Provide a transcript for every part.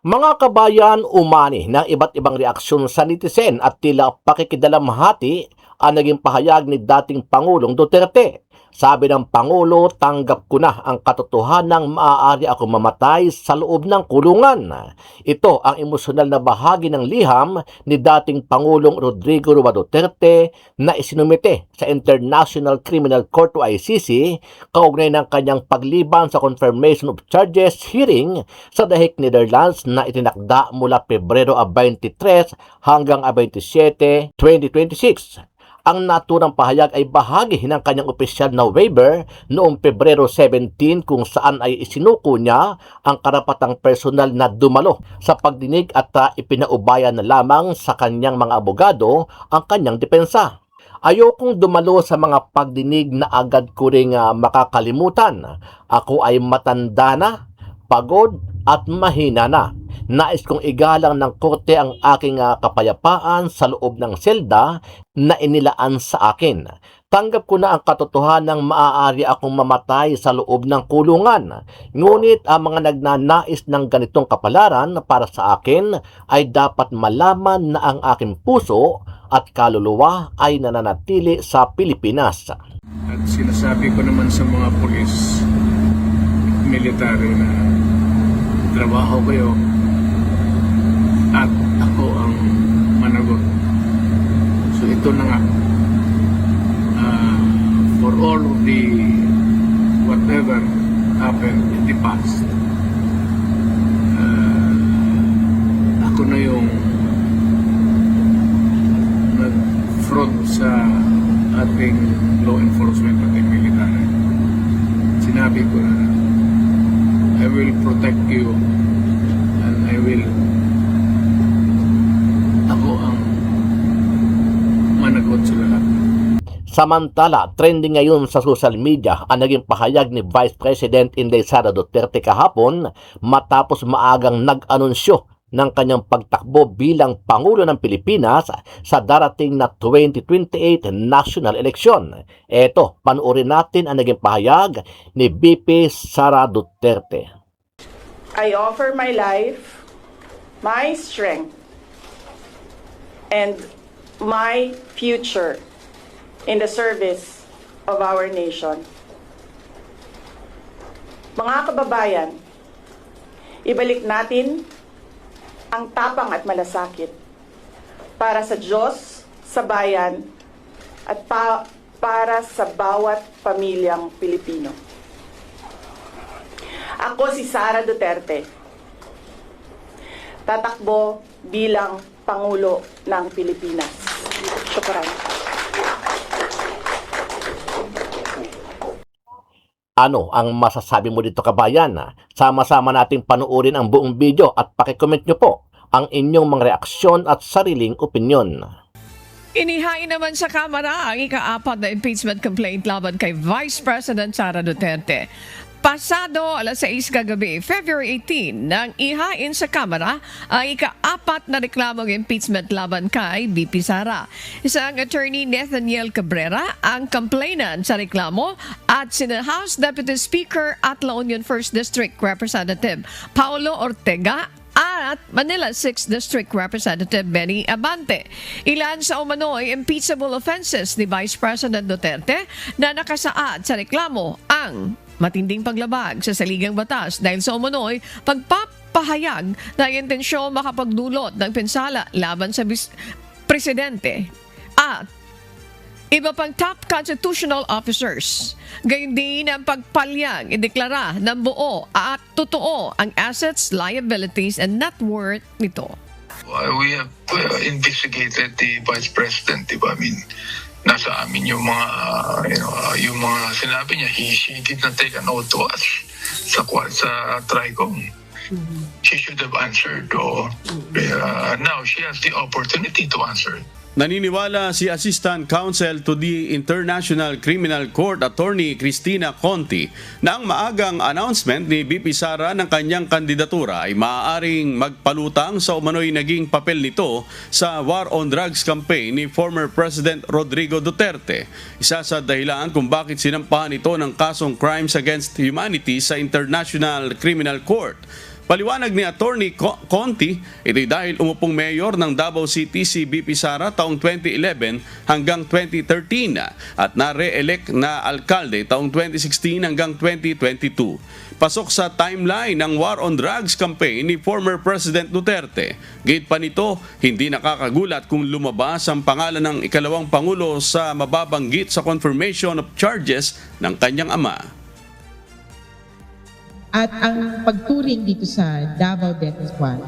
Mga kabayan, umani ng iba't ibang reaksyon sa netizen at tila pakikidalamhati ang naging pahayag ni dating Pangulong Duterte. Sabi ng Pangulo, tanggap ko na ang katotohanang maaari akong mamatay sa loob ng kulungan. Ito ang emosyonal na bahagi ng liham ni dating Pangulong Rodrigo Roa Duterte na isinumite sa International Criminal Court o ICC kaugnay ng kanyang pagliban sa confirmation of charges hearing sa The Hague, Netherlands na itinakda mula Pebrero 23 hanggang 27, 2026. Ang naturang pahayag ay bahagi ng kanyang opisyal na waiver noong Pebrero 17 kung saan ay isinuko niya ang karapatang personal na dumalo sa pagdinig at ipinaubaya na lamang sa kanyang mga abogado ang kanyang depensa. Ayokong dumalo sa mga pagdinig na agad ko ring makakalimutan. Ako ay matanda na, pagod at mahina na. Nais kong igalang ng korte ang aking kapayapaan sa loob ng selda na inilaan sa akin. Tanggap ko na ang katotohanang maaari akong mamatay sa loob ng kulungan. Ngunit ang mga nagnanais ng ganitong kapalaran para sa akin ay dapat malaman na ang aking puso at kaluluwa ay nananatili sa Pilipinas. At sinasabi ko naman sa mga pulis, military na trabaho kayo at ako ang managot. So ito na nga, for all of the whatever happened in the past, ako na yung nag-front sa ating law enforcement at military. Sinabi ko na I will protect you and I will ako ang managot sa lahat. Samantala, trending ngayon sa social media ang naging pahayag ni Vice President Inday Sara Duterte kahapon matapos maagang nag-anunsyo ng kanyang pagtakbo bilang Pangulo ng Pilipinas sa darating na 2028 national election. Eto, panuorin natin ang naging pahayag ni VP Sara Duterte. I offer my life, my strength, and my future in the service of our nation. Mga kababayan, ibalik natin ang tapang at malasakit para sa Diyos, sa bayan, at para sa bawat pamilyang Pilipino. Ako si Sara Duterte, tatakbo bilang Pangulo ng Pilipinas. Syukran. Ano ang masasabi mo dito kabayan? Sama-sama nating panuorin ang buong video at pakicomment nyo po ang inyong mga reaksyon at sariling opinyon. Inihain naman sa Kamara ang ika-4 na impeachment complaint laban kay Vice President Sara Duterte. Pasado alas 6 kagabi, February 18, nang ihain sa Kamara ang ika-4 na reklamong impeachment laban kay VP Sara. Isang attorney Nathaniel Cabrera ang complainant sa reklamo at sina House Deputy Speaker at La Union 1st District Representative Paulo Ortega at Manila 6th District Representative Benny Abante. Ilan sa umano'y impeachable offenses ni Vice President Duterte na nakasaad sa reklamo ang matinding paglabag sa saligang batas dahil sa umano'y pagpapahayag na intensyon makapagdulot ng pinsala laban sa presidente at iba pang top constitutional officers. Gayon din ang pagpalyag ideklara ng buo at totoo ang assets, liabilities, and net worth nito. We have investigated the Vice President, diba? I mean, nasa amin yung mga, yung mga sinabi niya, she did not take an oath to us sa Tricom. She should have answered. Now she has the opportunity to answer. Naniniwala si Assistant Counsel to the International Criminal Court Attorney Cristina Conti na ang maagang announcement ni VP Sara ng kanyang kandidatura ay maaaring magpalutang sa umano'y naging papel nito sa War on Drugs campaign ni former President Rodrigo Duterte. Isa sa dahilan kung bakit sinampahan ito ng kasong Crimes Against Humanity sa International Criminal Court. Paliwanag ni Attorney Conti, ito'y dahil umupong mayor ng Davao City si BP Sara taong 2011 hanggang 2013 at na-re-elect na alkalde taong 2016 hanggang 2022. Pasok sa timeline ng War on Drugs campaign ni former President Duterte. Gate pa nito, hindi nakakagulat kung lumabas ang pangalan ng ikalawang Pangulo sa mababanggit sa confirmation of charges ng kanyang ama. At ang pagturing dito sa Davao Death Squad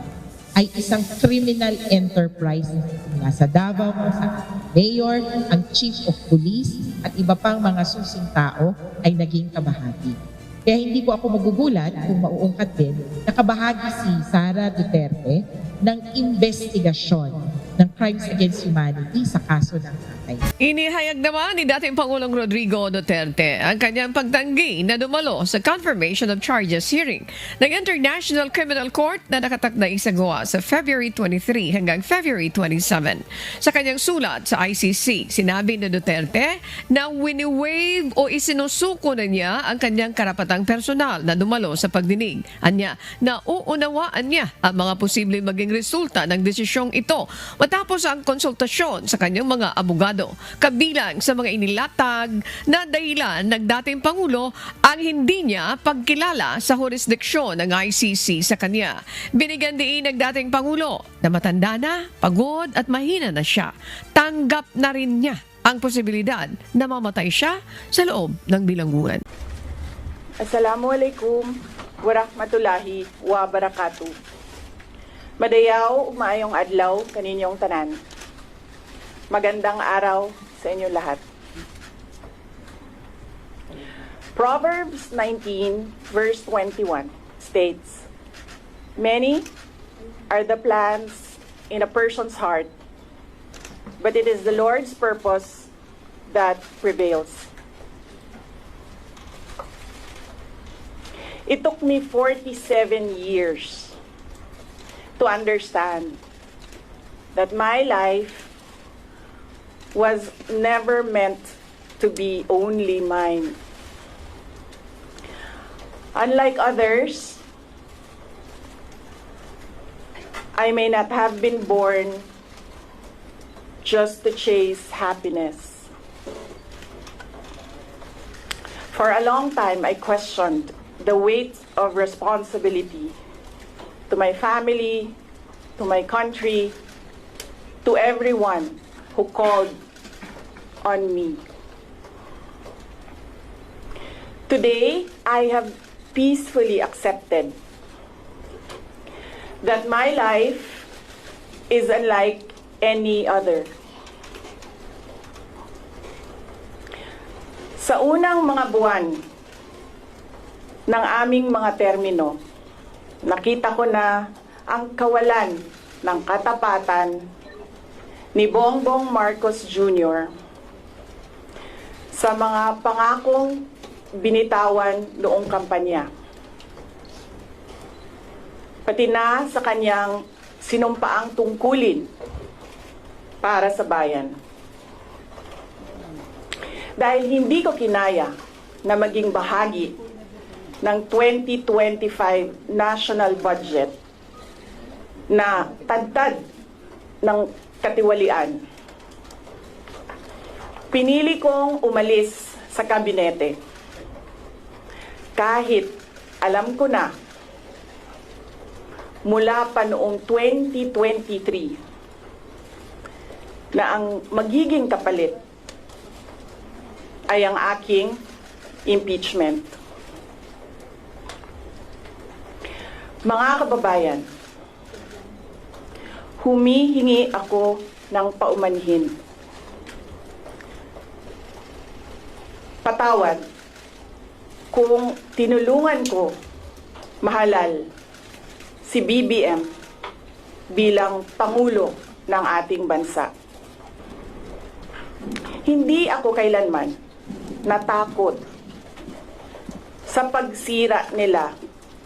ay isang criminal enterprise na sa Davao kung sa mayor, ang chief of police at iba pang mga susing tao ay naging kabahagi. Kaya hindi ko ako magugulat kung mauungkat din na kabahagi si Sara Duterte ng investigasyon ng crimes against humanity sa kaso ng tatay. Inihayag naman ni dating Pangulong Rodrigo Duterte ang kanyang pagtanggi na dumalo sa confirmation of charges hearing ng International Criminal Court na nakatakda isagawa sa February 23 hanggang February 27. Sa kanyang sulat sa ICC, sinabi ni Duterte na wini-waive o isinusuko na niya ang kanyang karapatang personal na dumalo sa pagdinig. Anya, nauunawaan niya ang mga posibleng maging resulta ng desisyong ito matapos ang konsultasyon sa kanyang mga abogado. Kabilang sa mga inilatag na dahilan ng dating Pangulo ang hindi niya pagkilala sa jurisdiksyon ng ICC sa kanya. Binigyan din ng dating Pangulo na matanda na, pagod at mahina na siya. Tanggap na rin niya ang posibilidad na mamatay siya sa loob ng bilangguan. Assalamualaikum warahmatullahi wabarakatuh. Madayaw, maayong adlaw kaninyong tanan. Magandang araw sa inyo lahat. Proverbs 19 verse 21 states, "Many are the plans in a person's heart, but it is the Lord's purpose that prevails." It took me 47 years to understand that my life was never meant to be only mine. Unlike others, I may not have been born just to chase happiness. For a long time, I questioned the weight of responsibility to my family, to my country, to everyone who called on me. Today, I have peacefully accepted that my life is unlike any other. Sa unang mga buwan ng aming mga termino, nakita ko na ang kawalan ng katapatan ni Bongbong Marcos Jr. sa mga pangakong binitawan noong kampanya. Pati na sa kanyang sinumpaang tungkulin para sa bayan. Dahil hindi ko kinaya na maging bahagi ng 2025 national budget na tadtad ng katiwalian. Pinili kong umalis sa kabinete kahit alam ko na mula pa noong 2023 na ang magiging kapalit ay ang aking impeachment. Mga kababayan, humihingi ako ng paumanhin. Patawad kung tinulungan ko mahalal si BBM bilang Pangulo ng ating bansa. Hindi ako kailanman natakot sa pagsira nila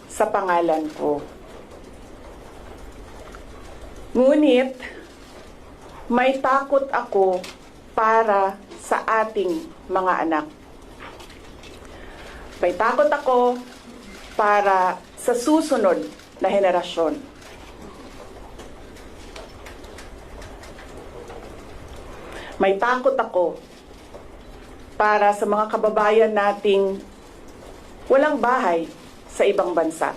sa pangalan ko. Ngunit, may takot ako para sa ating mga anak. May takot ako para sa susunod na henerasyon. May takot ako para sa mga kababayan nating walang bahay sa ibang bansa.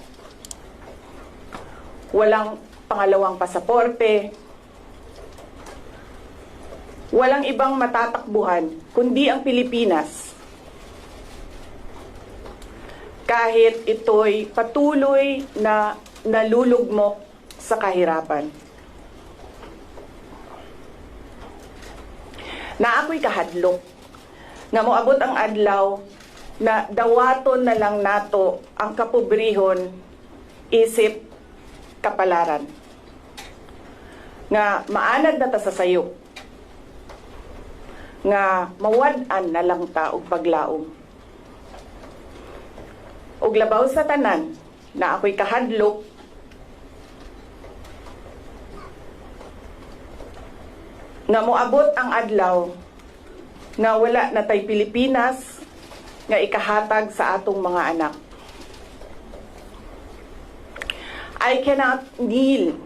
Walang pangalawang pasaporte, walang ibang matatakbuhan kundi ang Pilipinas. Kahit ito'y patuloy na nalulugmok sa kahirapan. Na ako'y kahadlok, nga moabot ang adlaw na dawaton na lang nato ang kapobrihon isip kapalaran. Nga maanad na ta sa sayop, nga mawad-an na lang ta og paglaom. Og labaw sa tanan na ako'y kahadlok, nga moabot ang adlaw nga wala na tay Pilipinas nga ikahatag sa atong mga anak. I cannot kneel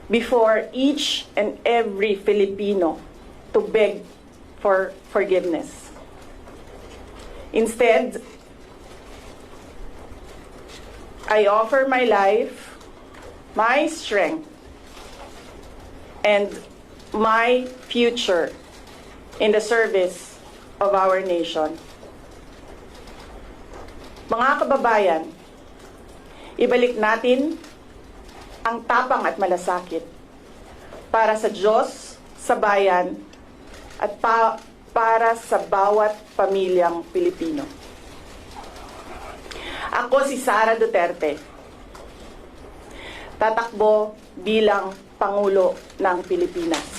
before each and every Filipino to beg for forgiveness. Instead, I offer my life, my strength, and my future in the service of our nation. Mga kababayan, ibalik natin ang tapang at malasakit para sa Diyos, sa bayan, at para sa bawat pamilyang Pilipino. Ako si Sara Duterte, tatakbo bilang Pangulo ng Pilipinas.